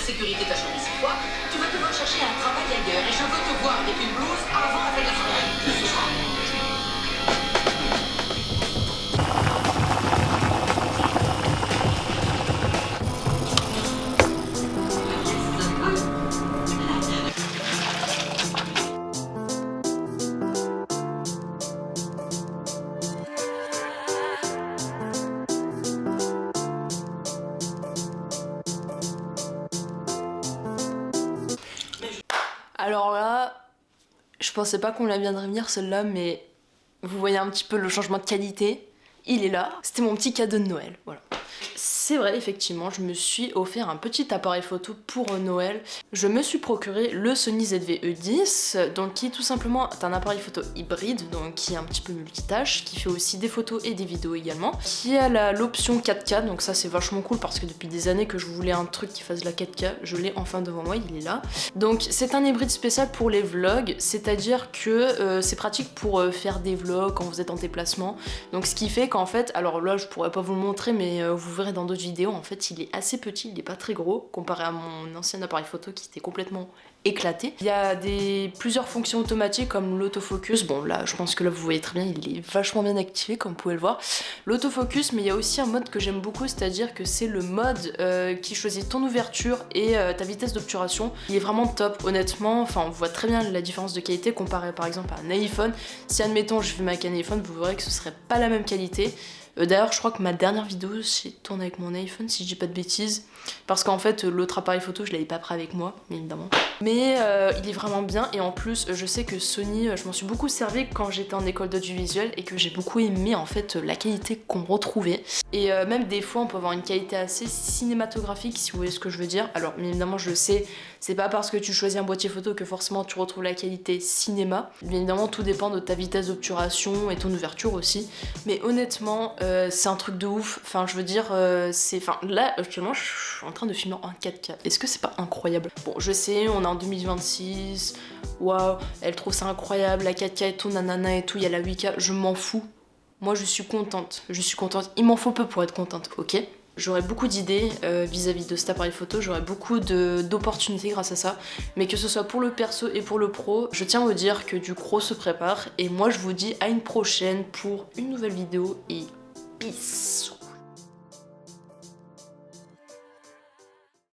sécurité t'a choisi cette fois, tu vas devoir chercher un travail ailleurs et je veux te voir avec une blouse avant la fin de la soirée. Ce soir. Alors là, je pensais pas qu'on la viendrait venir celle-là, mais vous voyez un petit peu le changement de qualité. Il est là. C'était mon petit cadeau de Noël, voilà. C'est vrai, effectivement, je me suis offert un petit appareil photo pour Noël. Je me suis procuré le Sony ZV-E10, donc qui tout simplement est un appareil photo hybride, donc qui est un petit peu multitâche, qui fait aussi des photos et des vidéos également, qui a l'option 4K, donc ça c'est vachement cool parce que depuis des années que je voulais un truc qui fasse la 4K, je l'ai enfin devant moi, il est là. Donc c'est un hybride spécial pour les vlogs, c'est-à-dire que c'est pratique pour faire des vlogs quand vous êtes en déplacement, donc ce qui fait qu'en fait, alors là je pourrais pas vous le montrer mais vous verrez dans d'autres vidéos, en fait il est assez petit, il est pas très gros comparé à mon ancien appareil photo qui était complètement éclaté. Il y a plusieurs fonctions automatiques comme l'autofocus, bon là je pense que là vous voyez très bien, il est vachement bien activé comme vous pouvez le voir. L'autofocus, mais il y a aussi un mode que j'aime beaucoup, c'est-à-dire que c'est le mode qui choisit ton ouverture et ta vitesse d'obturation. Il est vraiment top, honnêtement, enfin on voit très bien la différence de qualité comparé par exemple à un iPhone. Si admettons je filme avec un iPhone, vous verrez que ce serait pas la même qualité. D'ailleurs je crois que ma dernière vidéo j'ai tourné avec mon iPhone si je dis pas de bêtises, parce qu'en fait l'autre appareil photo je l'avais pas pris avec moi, bien évidemment. Mais il est vraiment bien et en plus je sais que Sony, je m'en suis beaucoup servi quand j'étais en école d'audiovisuel et que j'ai beaucoup aimé en fait la qualité qu'on retrouvait. Et même des fois on peut avoir une qualité assez cinématographique si vous voyez ce que je veux dire. Alors bien évidemment je le sais, c'est pas parce que tu choisis un boîtier photo que forcément tu retrouves la qualité cinéma. Bien évidemment tout dépend de ta vitesse d'obturation et ton ouverture aussi. Mais honnêtement c'est un truc de ouf, enfin je veux dire là actuellement je suis en train de filmer en 4K. Est-ce que c'est pas incroyable? Bon je sais on est en 2026, waouh, elle trouve ça incroyable, la 4K et tout, nanana et tout, il y a la 8K, je m'en fous. Moi je suis contente, il m'en faut peu pour être contente, ok? J'aurais beaucoup d'idées vis-à-vis de cet appareil photo, j'aurais beaucoup d'opportunités grâce à ça, mais que ce soit pour le perso et pour le pro, je tiens à vous dire que du gros se prépare, et moi je vous dis à une prochaine pour une nouvelle vidéo, et peace!